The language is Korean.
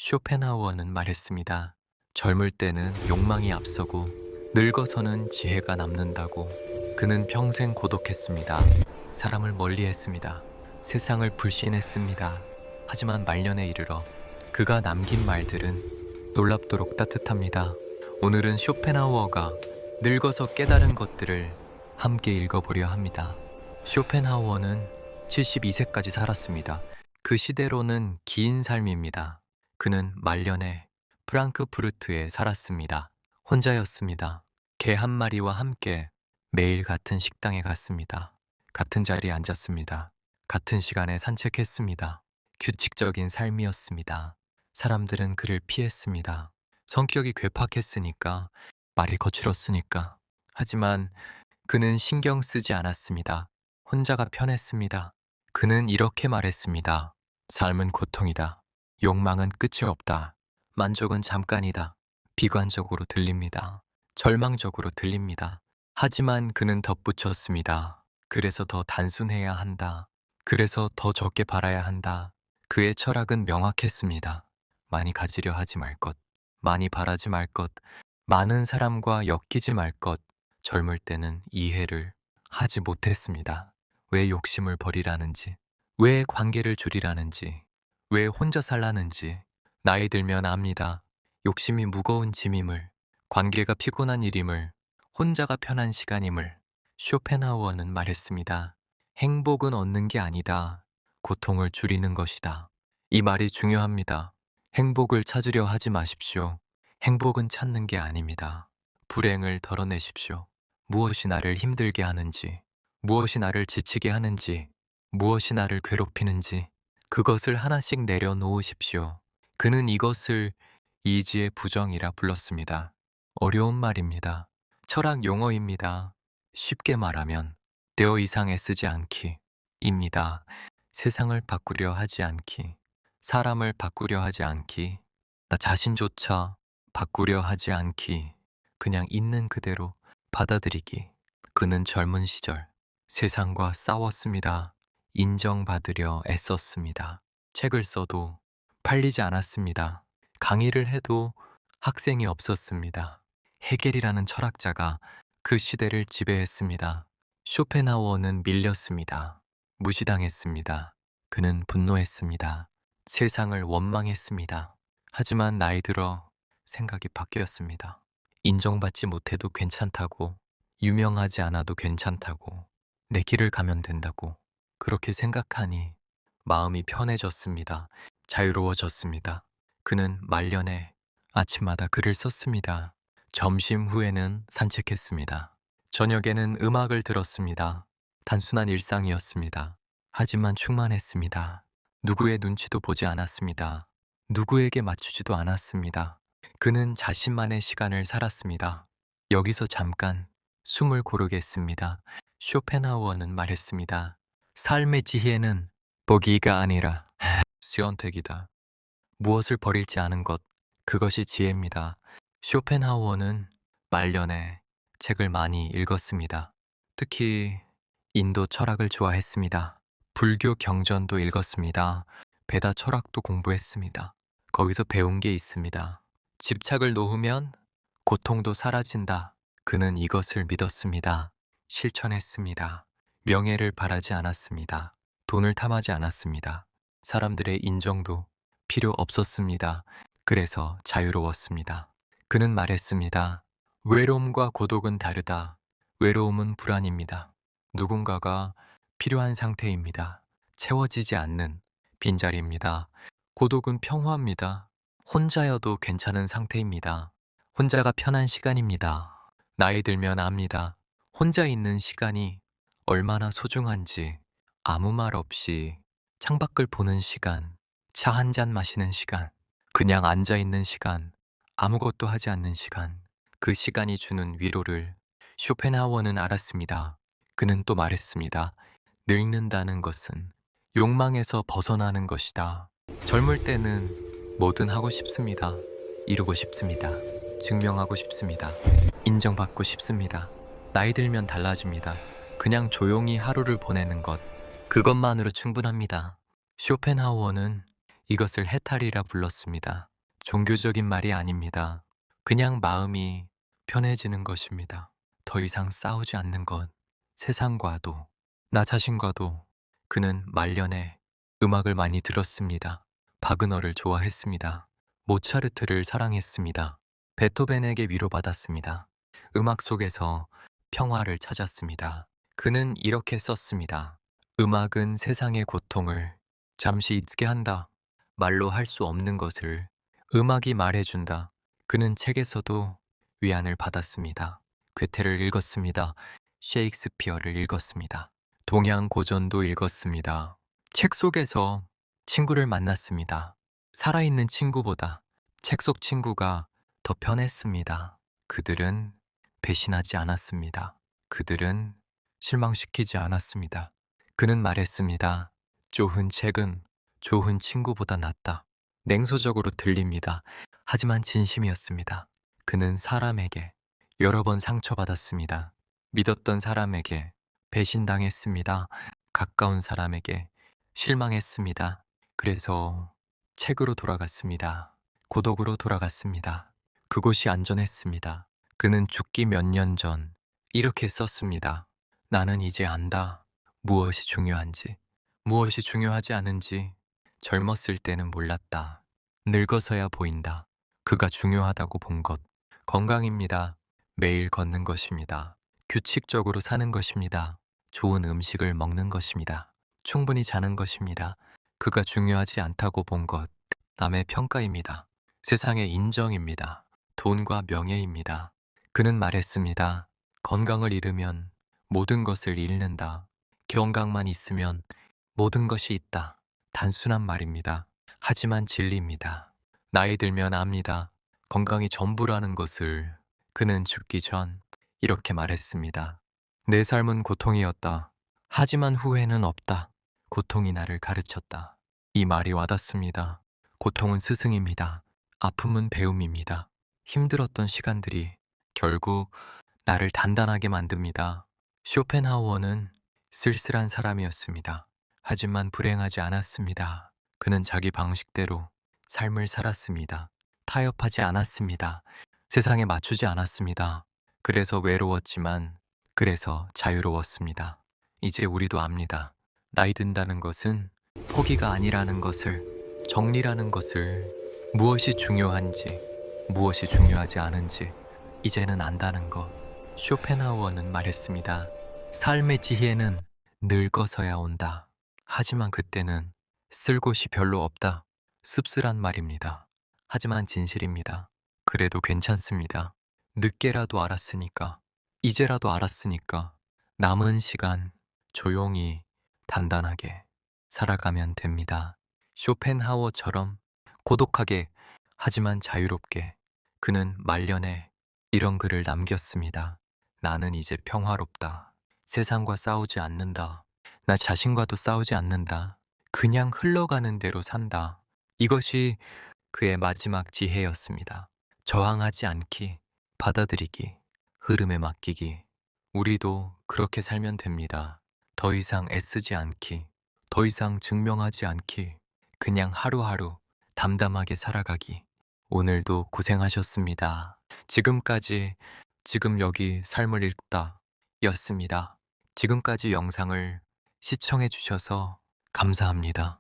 쇼펜하우어는 말했습니다. 젊을 때는 욕망이 앞서고 늙어서는 지혜가 남는다고. 그는 평생 고독했습니다. 사람을 멀리했습니다. 세상을 불신했습니다. 하지만 말년에 이르러 그가 남긴 말들은 놀랍도록 따뜻합니다. 오늘은 쇼펜하우어가 늙어서 깨달은 것들을 함께 읽어보려 합니다. 쇼펜하우어는 72세까지 살았습니다. 그 시대로는 긴 삶입니다. 그는 말년에 프랑크푸르트에 살았습니다. 혼자였습니다. 개 한 마리와 함께 매일 같은 식당에 갔습니다. 같은 자리에 앉았습니다. 같은 시간에 산책했습니다. 규칙적인 삶이었습니다. 사람들은 그를 피했습니다. 성격이 괴팍했으니까, 말이 거칠었으니까. 하지만 그는 신경 쓰지 않았습니다. 혼자가 편했습니다. 그는 이렇게 말했습니다. 삶은 고통이다. 욕망은 끝이 없다. 만족은 잠깐이다. 비관적으로 들립니다. 절망적으로 들립니다. 하지만 그는 덧붙였습니다. 그래서 더 단순해야 한다. 그래서 더 적게 바라야 한다. 그의 철학은 명확했습니다. 많이 가지려 하지 말 것. 많이 바라지 말 것. 많은 사람과 엮이지 말 것. 젊을 때는 이해를 하지 못했습니다. 왜 욕심을 버리라는지, 왜 관계를 줄이라는지, 왜 혼자 살라는지. 나이 들면 압니다. 욕심이 무거운 짐임을, 관계가 피곤한 일임을, 혼자가 편한 시간임을. 쇼펜하우어는 말했습니다. 행복은 얻는 게 아니다. 고통을 줄이는 것이다. 이 말이 중요합니다. 행복을 찾으려 하지 마십시오. 행복은 찾는 게 아닙니다. 불행을 덜어내십시오. 무엇이 나를 힘들게 하는지, 무엇이 나를 지치게 하는지, 무엇이 나를 괴롭히는지 그것을 하나씩 내려놓으십시오. 그는 이것을 이지의 부정이라 불렀습니다. 어려운 말입니다. 철학 용어입니다. 쉽게 말하면 더 이상 애쓰지 않기 입니다. 세상을 바꾸려 하지 않기, 사람을 바꾸려 하지 않기, 나 자신조차 바꾸려 하지 않기, 그냥 있는 그대로 받아들이기. 그는 젊은 시절 세상과 싸웠습니다. 인정받으려 애썼습니다. 책을 써도 팔리지 않았습니다. 강의를 해도 학생이 없었습니다. 헤겔이라는 철학자가 그 시대를 지배했습니다. 쇼펜하우어는 밀렸습니다. 무시당했습니다. 그는 분노했습니다. 세상을 원망했습니다. 하지만 나이 들어 생각이 바뀌었습니다. 인정받지 못해도 괜찮다고, 유명하지 않아도 괜찮다고, 내 길을 가면 된다고, 그렇게 생각하니 마음이 편해졌습니다. 자유로워졌습니다. 그는 말년에 아침마다 글을 썼습니다. 점심 후에는 산책했습니다. 저녁에는 음악을 들었습니다. 단순한 일상이었습니다. 하지만 충만했습니다. 누구의 눈치도 보지 않았습니다. 누구에게 맞추지도 않았습니다. 그는 자신만의 시간을 살았습니다. 여기서 잠깐 숨을 고르겠습니다. 쇼펜하우어는 말했습니다. 삶의 지혜는 보기가 아니라 선택이다. 무엇을 버릴지 아는 것, 그것이 지혜입니다. 쇼펜하우어는 말년에 책을 많이 읽었습니다. 특히 인도 철학을 좋아했습니다. 불교 경전도 읽었습니다. 베다 철학도 공부했습니다. 거기서 배운 게 있습니다. 집착을 놓으면 고통도 사라진다. 그는 이것을 믿었습니다. 실천했습니다. 명예를 바라지 않았습니다. 돈을 탐하지 않았습니다. 사람들의 인정도 필요 없었습니다. 그래서 자유로웠습니다. 그는 말했습니다. 외로움과 고독은 다르다. 외로움은 불안입니다. 누군가가 필요한 상태입니다. 채워지지 않는 빈자리입니다. 고독은 평화입니다. 혼자여도 괜찮은 상태입니다. 혼자가 편한 시간입니다. 나이 들면 압니다. 혼자 있는 시간이 얼마나 소중한지. 아무 말 없이 창밖을 보는 시간, 차 한 잔 마시는 시간, 그냥 앉아 있는 시간, 아무것도 하지 않는 시간, 그 시간이 주는 위로를 쇼펜하우어는 알았습니다. 그는 또 말했습니다. 늙는다는 것은 욕망에서 벗어나는 것이다. 젊을 때는 뭐든 하고 싶습니다. 이루고 싶습니다. 증명하고 싶습니다. 인정받고 싶습니다. 나이 들면 달라집니다. 그냥 조용히 하루를 보내는 것, 그것만으로 충분합니다. 쇼펜하우어는 이것을 해탈이라 불렀습니다. 종교적인 말이 아닙니다. 그냥 마음이 편해지는 것입니다. 더 이상 싸우지 않는 것, 세상과도, 나 자신과도. 그는 말년에 음악을 많이 들었습니다. 바그너를 좋아했습니다. 모차르트를 사랑했습니다. 베토벤에게 위로받았습니다. 음악 속에서 평화를 찾았습니다. 그는 이렇게 썼습니다. 음악은 세상의 고통을 잠시 잊게 한다. 말로 할 수 없는 것을 음악이 말해준다. 그는 책에서도 위안을 받았습니다. 괴테를 읽었습니다. 셰익스피어를 읽었습니다. 동양 고전도 읽었습니다. 책 속에서 친구를 만났습니다. 살아있는 친구보다 책 속 친구가 더 편했습니다. 그들은 배신하지 않았습니다. 그들은 실망시키지 않았습니다. 그는 말했습니다. 좋은 책은 좋은 친구보다 낫다. 냉소적으로 들립니다. 하지만 진심이었습니다. 그는 사람에게 여러 번 상처받았습니다. 믿었던 사람에게 배신당했습니다. 가까운 사람에게 실망했습니다. 그래서 책으로 돌아갔습니다. 고독으로 돌아갔습니다. 그곳이 안전했습니다. 그는 죽기 몇 년 전 이렇게 썼습니다. 나는 이제 안다. 무엇이 중요한지, 무엇이 중요하지 않은지 젊었을 때는 몰랐다. 늙어서야 보인다. 그가 중요하다고 본 것. 건강입니다. 매일 걷는 것입니다. 규칙적으로 사는 것입니다. 좋은 음식을 먹는 것입니다. 충분히 자는 것입니다. 그가 중요하지 않다고 본 것. 남의 평가입니다. 세상의 인정입니다. 돈과 명예입니다. 그는 말했습니다. 건강을 잃으면 모든 것을 잃는다. 건강만 있으면 모든 것이 있다. 단순한 말입니다. 하지만 진리입니다. 나이 들면 압니다. 건강이 전부라는 것을. 그는 죽기 전 이렇게 말했습니다. 내 삶은 고통이었다. 하지만 후회는 없다. 고통이 나를 가르쳤다. 이 말이 와닿습니다. 고통은 스승입니다. 아픔은 배움입니다. 힘들었던 시간들이 결국 나를 단단하게 만듭니다. 쇼펜하우어는 쓸쓸한 사람이었습니다. 하지만 불행하지 않았습니다. 그는 자기 방식대로 삶을 살았습니다. 타협하지 않았습니다. 세상에 맞추지 않았습니다. 그래서 외로웠지만 그래서 자유로웠습니다. 이제 우리도 압니다. 나이 든다는 것은 포기가 아니라는 것을, 정리라는 것을, 무엇이 중요한지, 무엇이 중요하지 않은지 이제는 안다는 것. 쇼펜하우어는 말했습니다. 삶의 지혜는 늙어서야 온다. 하지만 그때는 쓸 곳이 별로 없다. 씁쓸한 말입니다. 하지만 진실입니다. 그래도 괜찮습니다. 늦게라도 알았으니까, 이제라도 알았으니까 남은 시간 조용히 단단하게 살아가면 됩니다. 쇼펜하우어처럼 고독하게 하지만 자유롭게 그는 말년에 이런 글을 남겼습니다. 나는 이제 평화롭다. 세상과 싸우지 않는다. 나 자신과도 싸우지 않는다. 그냥 흘러가는 대로 산다. 이것이 그의 마지막 지혜였습니다. 저항하지 않기, 받아들이기, 흐름에 맡기기. 우리도 그렇게 살면 됩니다. 더 이상 애쓰지 않기, 더 이상 증명하지 않기, 그냥 하루하루 담담하게 살아가기. 오늘도 고생하셨습니다. 지금까지 지금 여기 삶을 읽다 였습니다. 지금까지 영상을 시청해 주셔서 감사합니다.